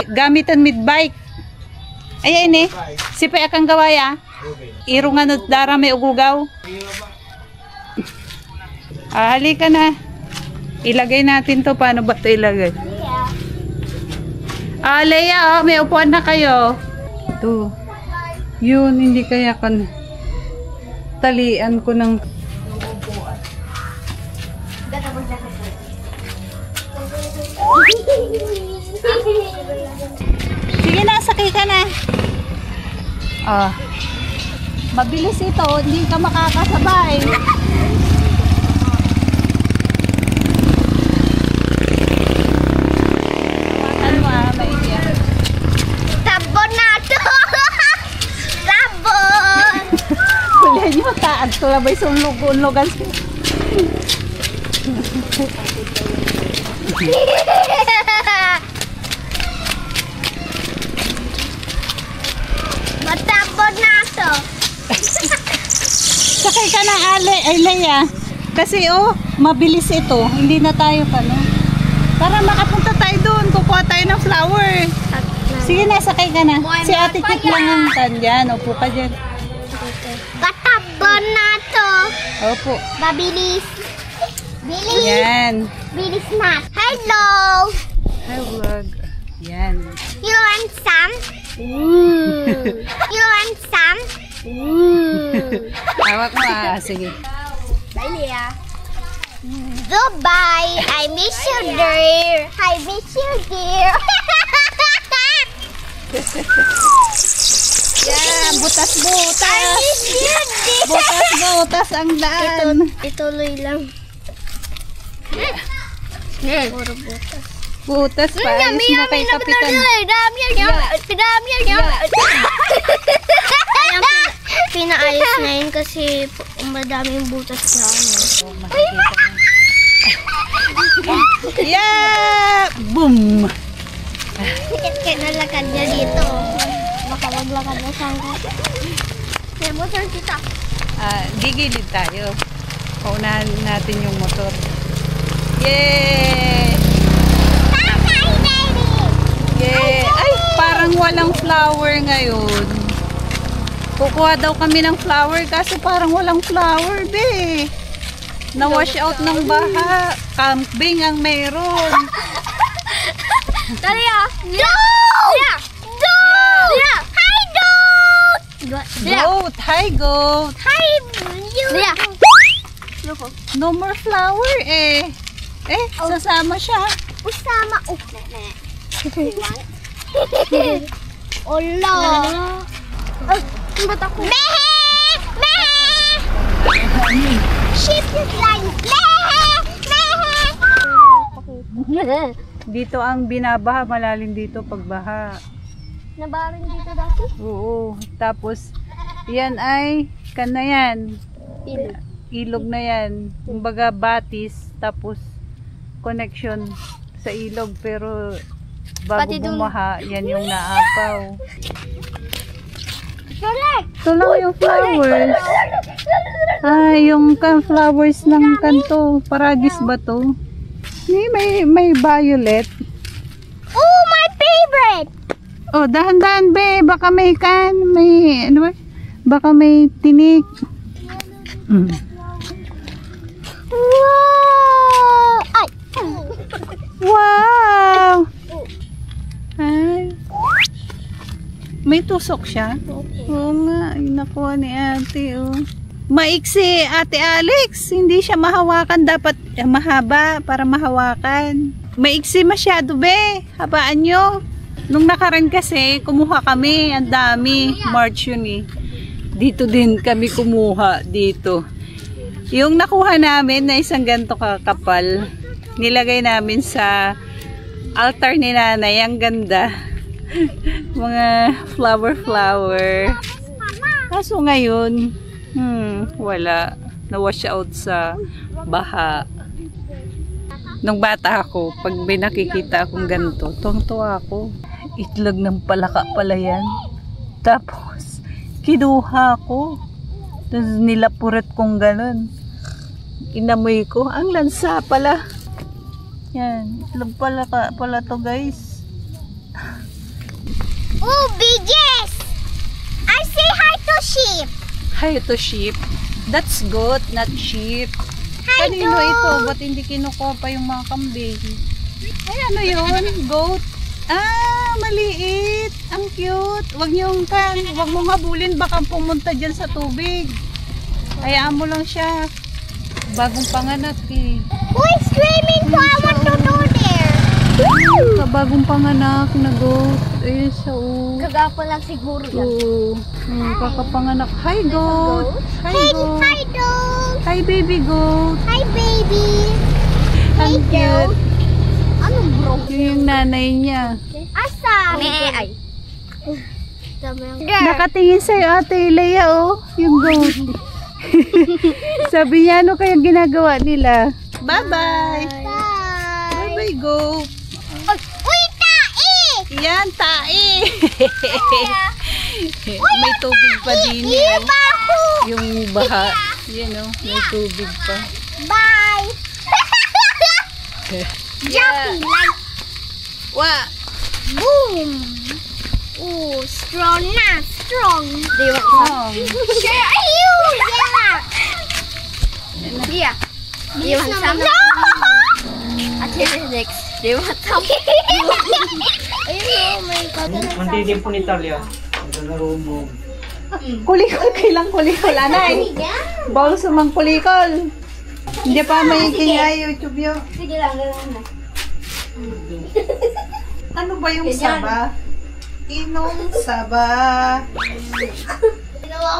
Gamitan mid bike. Ayan eh. Sipay akang gawaya. Irungan at darami ugugaw. Halika na. Ilagay natin to. Paano ba ito ilagay? Leia, may upuan na kayo. Ito. Yun, hindi kaya kan talian ko ng sige na, sakay ka na. Mabilis ito, hindi ka makakasabay. Ano maigi. Sabon na to. Sabon. Kulihan nyo, taad ko labay sa unlogan. Matabon na to. Sakay ka na, Leia. Kasi mabilis ito. Hindi na tayo para makapunta tayo doon. Kukuha tayo ng flower. Sige na, sakay ka na. Si Ate Kit lang ang tandyan. Upo ka dyan. Matabon na to. Opo. Mabilis. Bilis. Yan. Bilis na. Hello. Hi, vlog. Yan. You want some? You want some? Hawak mo sige. Bye, Leia. Goodbye. I miss you, dear. I miss you, dear. Yan, butas-butas. I miss you, dear. Butas-butas ang daan. Ituloy lang. Puro butas. Butas pa. Ayos mo kay Kapitan. Pinaayos na yun kasi madaming butas na Yeah! Boom! Kaya nalakad niya dito. Baka maglakad na sangka. May motor kita. Gigilid tayo. Paunahan natin yung motor. Yay! Yay! Ay, parang walang flower ngayon. Kukuha daw kami ng flower kasi parang walang flower, be. Na-wash out ng baha. Camping ang meron. Dali No! No! Hi, goat! Goat! Hi, goat! Hi, you! No more flower, eh. Sasama siya. Usama. Ola. Ba't ako? Mehe! Mehe! Sheep is like Mehe! Dito ang binabaha, malalim dito pagbaha. Nabarin dito dati? Oo. Tapos, yan ay, yan. Ilog na yan. Kumbaga batis, tapos connection sa ilog. Pero bago bumaha, yan yung naapaw. Ito lang yung flowers. Yung flowers ng kanto. Paragis ba to? May violet. Oh, my favorite! Oh, dahan-dahan, be. Baka may ano ba? Baka may tinik. Wow! Ay! Wow! Ay. May tusok siya? Oo nga. Ay, nakuha ni ate, Maiksi, Ate Alex. Hindi siya mahawakan. Dapat mahaba para mahawakan. Maiksi masyado, be. Habaan nyo. Nung nakaraan kasi, kumuha kami. Ang dami. March yun eh. Dito din kami kumuha. Dito. Yung nakuha namin na isang ganito kakapal, nilagay namin sa altar ni nanay. Ang ganda. Mga flower. Kaso ngayon, wala. Na-wash out sa baha. Nung bata ako, pag may nakikita akong ganito, tuwang-tuwa ako. Itlog ng palaka pala yan. Tapos, kinuha ko. Tapos nilapurit kong ganun. Inamoy ko. Ang lansa pala. Yan. Itlog pala to guys. Oh, biggest! I say hi to sheep. Hi to sheep. That's goat, not sheep. Hi, Kanino goat. ito? Ba't hindi kinukuha pa yung mga kambing? Ay, ano yun? Goat. Ah, maliit. Ang cute. Huwag mong habulin. Baka pumunta dyan sa tubig. Hayaan mo lang siya. Bagong panganak eh. Who is swimming so I want to go there? Bagong panganak na goat. Ayun siya oh. Kagapo lang siguro yan. Oo. Kakapanganak. Hi goat. Hi Hey, goat. hi dog. Hi baby goat. Hi baby. Ang Hey, cute. goat. Anong bro? Yun yung nanay niya. Asa? Ay. Nakatingin sa'yo ate Leia oh. Yung goat. Sabi niya ano kayang ginagawa nila? Bye-bye. Bye. Bye-bye goat. Uy, tae! Yan, tae. May tubig pa din. Ibaho! Yung baha. Yan oh, may tubig pa. Bye! Yeah. Jumpy like Wa. boom! Oh, strong na, strong. Do you want Oh. Sure, you! Yeah! Yeah. Do you want some? No! Athletics. Do you want some? Ayun, oh my God. Mandidim po ni Talia. Ito na rumong. Kulikol, kailang kulikol, anay. Bawal sumang kulikol. Hindi pa may kingay YouTube yun. Sige lang, gano'n na. Ano ba yung saba? Inong saba.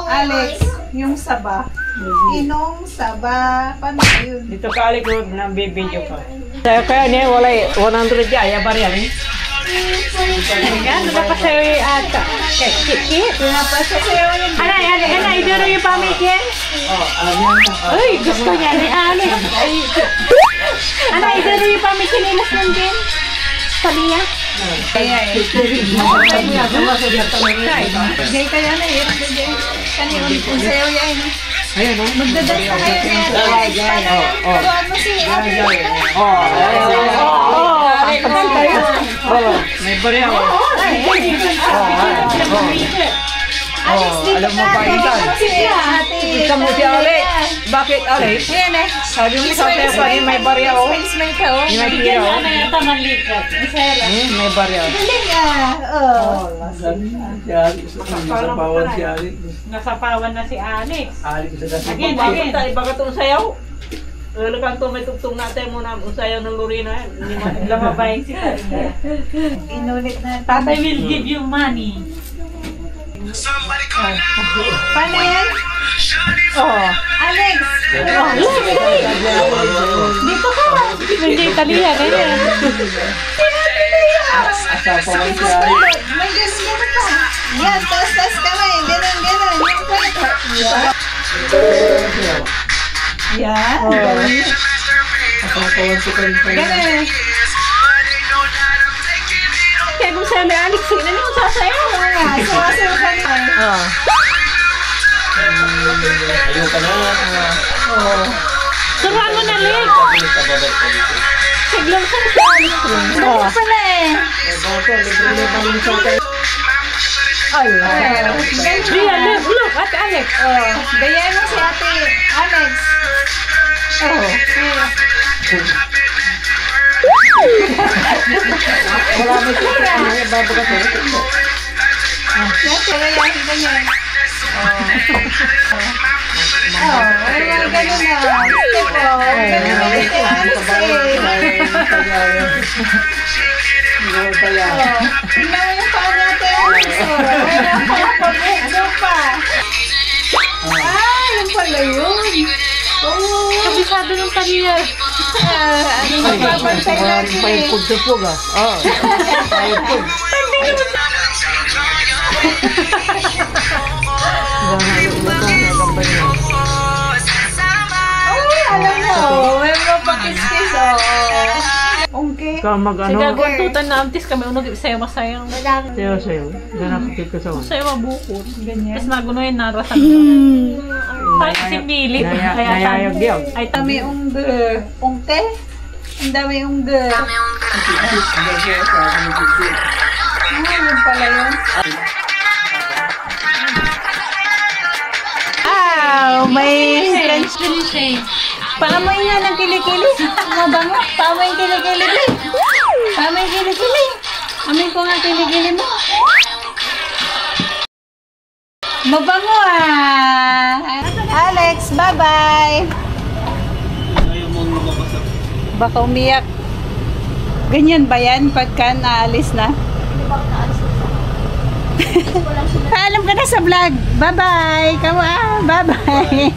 Alex, yung saba. Inong saba. Paano ba yun? Dito ka alik ko na bibidyo ka. Saya kaya niya wala 100 ya, ya bar yan eh. Yan, dapat sa'yo yung ata. Kit. Anay, idero yung pamikin. Ay, gusto niya ni Alex. Anay, idero yung pamikin nilas nun din. Talia. Kaya eh. Jay kaya na eh. Kanina kung sa'yo yan. Ayan, oh. Magdadas na kayo niya. Tuwan mo si Ate. May barya ako. Alam mo pa itan. Isa mo si Alex. Bakit Alex? Yan eh. Sabi mo sa akin pa may barya ako. Smile ka oh. May barya ako. May barya ako. Galing ah. Oh. Nasapawan na si Alex. Again. Iba ka itong sayaw. Lagang to may tugtong natin muna ang sayaw ng Lorena. Hindi mo lamabay si Tatay. Inulit na. Tatay will give you money. Paano yan? Oh. Alex. Dito ka ba? Hindi Italia na yan. Asapawan si Alex. May ganun ka. Yan, taas kamay. Ganun. Yan. Asapawan si Alex. Ganun. Kaya kung sa'yo may Alex, sino yung sasayaw? Sumasayo ka na. Ayaw ka na. Turuan mo na, Leg. Siglang sa Alex. Ganun pala eh. Ria, look at Alex. Gayahin mo si Ate Alex. Wala may sila. Bago ka sa ito. Yan, gayahin ka niya. Ay, mga ganun na. Step oh. Ganun na si Alex eh. Tingnan mo yung paa natin, Alex. Wala pa pabukso pa. Yun pala yun. Kabisado ng career. Ano mapapantay natin eh. Pagdapog ah. Alam mo, may mga pakis-kis Okay. Ikaw mag-ano? Sige, guntutan na amtis kami. Unog, sayo masayang. Sayo. Ganapit ka sa Sayo mabukod. Ganyan. Tapos nagunoy na rasan. Parang si Millie. Nayayag diyaw. Ay, Dami ungke. Ang dami ungge. Yun pala yun. May French. Paamoy nga ng kilikili. Mabango. Paamoy yung kilikili. Paamoy yung kilikili. Amoy ko nga kilikili mo. Mabango Alex, bye-bye. Baka umiyak. Ganyan ba yan pagka naalis na? Paalam ka na sa vlog. Bye-bye. Bye-bye.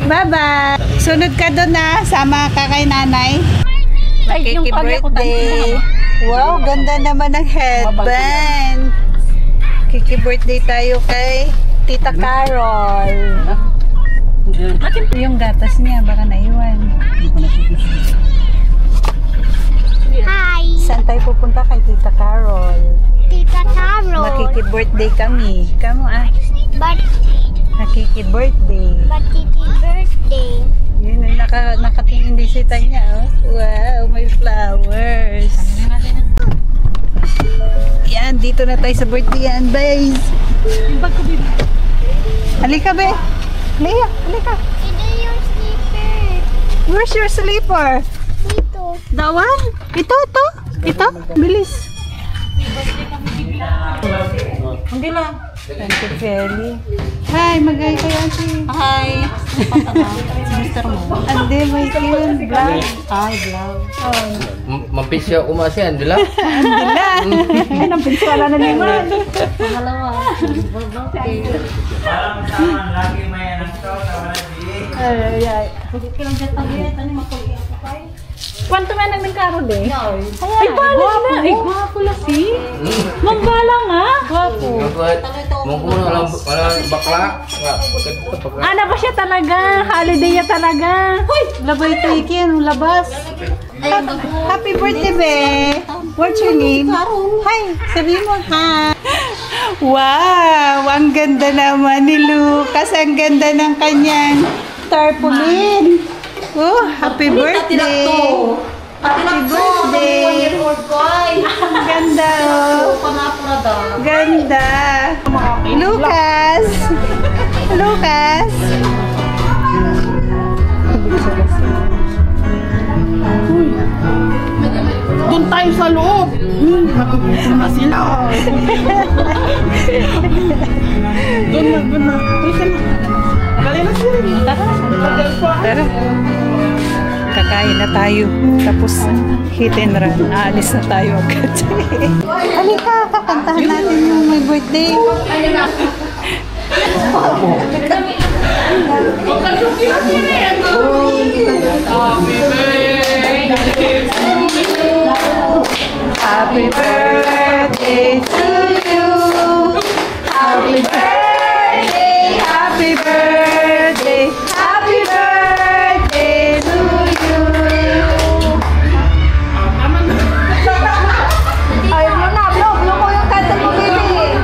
Bye-bye. Sunod ka doon na. Sama ka kay nanay. Ay, yung Kiki-birthday. Wow, ganda naman ng headband. Kiki-birthday tayo kay Tita Carol. Yung gatas niya, baka naiwan. Hi! Saan tayo pupunta kay Tita Carol? Tita Carol. Makiki-birthday kami. Kamu But Makiki-birthday. Titi birthday. Yun, nakatingin din si Tanya. Oh. Wow, may flowers. Yan, dito na tayo sa birthday yan, guys. Halika, be. Halika. Ito yung slipper. Where's your sleeper? Dito. That one? Ito. Bilis. Hindi lang. Thank you, Feli. Hi, mag-ay kayo, auntie. Hi. Mr. Mo. Ande, may yun. Vlog. Hi, vlog. Mampisya ko masiyan, dila? Andila. Ay, nampinsuala na naman. Pangalawa. Ay. Kwanto nga nang Carol eh? Ay, bala na. Ay, gwapo na si. Mambala nga. Gwapo. Mungkin walang bakla. Ano ba siya talaga? Holiday ya talaga. Hoy! Labay tayo labas. Happy birthday, be! What's your name? Hi! Sabi mo, ha! Wow! Ang ganda naman ni Lucas. Ang ganda ng kanyang tarpaulin. Oh, happy birthday! Happy birthday! Ang ganda, oh! Ganda! Lucas! Doon tayo sa loob. Nagugutom na sila. Doon na. Kali na sila. Tara. Kakain na tayo. Tapos hit and run. Aalis na tayo agad. Halika, kakantahan natin yung may birthday. Happy birthday to you. Happy birthday, happy birthday, happy birthday to you. Ayaw mo na, blow mo yung kanta mo, baby.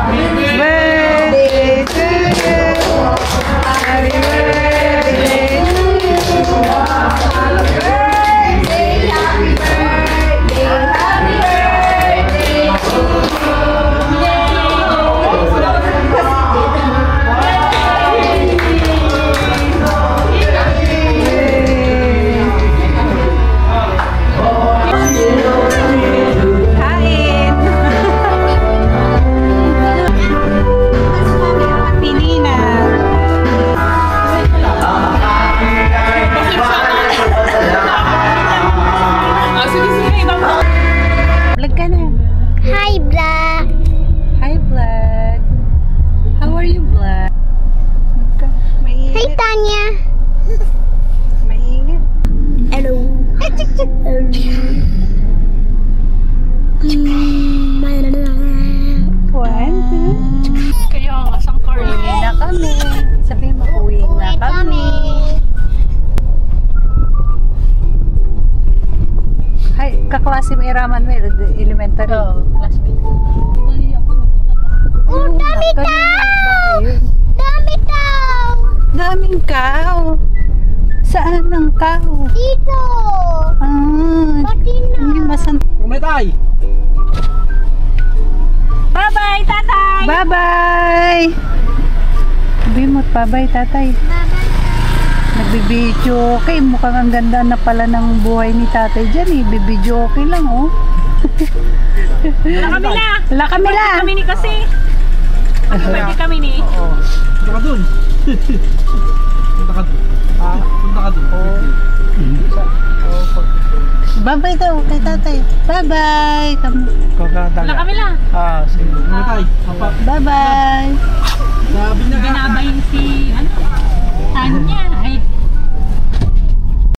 Happy birthday to you. Happy birthday to you. Happy birthday, happy birthday, happy birthday to Kain! Pinina! Vlog ka na. Hi, Black. Hi, Vlog. How are you, Vlog? Hi, Mainit. Tanya. Mainit. Hello. One, two. Kaya nga, sang Uwi na kami. Sabi mo, uwi na kami. Hi, kaklase mo iraman mo, elementary. classmate. Oh, dami Dami daw! Dami daw! Daming cow. Saan ang cow? Dito! Ah, Pati na! hindi masan. Kumitay! Bye-bye, tatay! Bye-bye! Sabi mo, bye-bye, tatay. Nagbibidyo okay. Mukhang ang ganda na pala ng buhay ni tatay dyan eh. Bibidyo okay lang, oh. Wala kami na! Wala kami lang. Kami ni kasi. Pwede kami ni. Punta ka dun! Punta ka dun! Punta ka dun! Bye-bye daw kay tatay. Bye-bye. Wala kami lang. Kumitay! Bye-bye. Sabi na Binabayin si, ano? Tanya.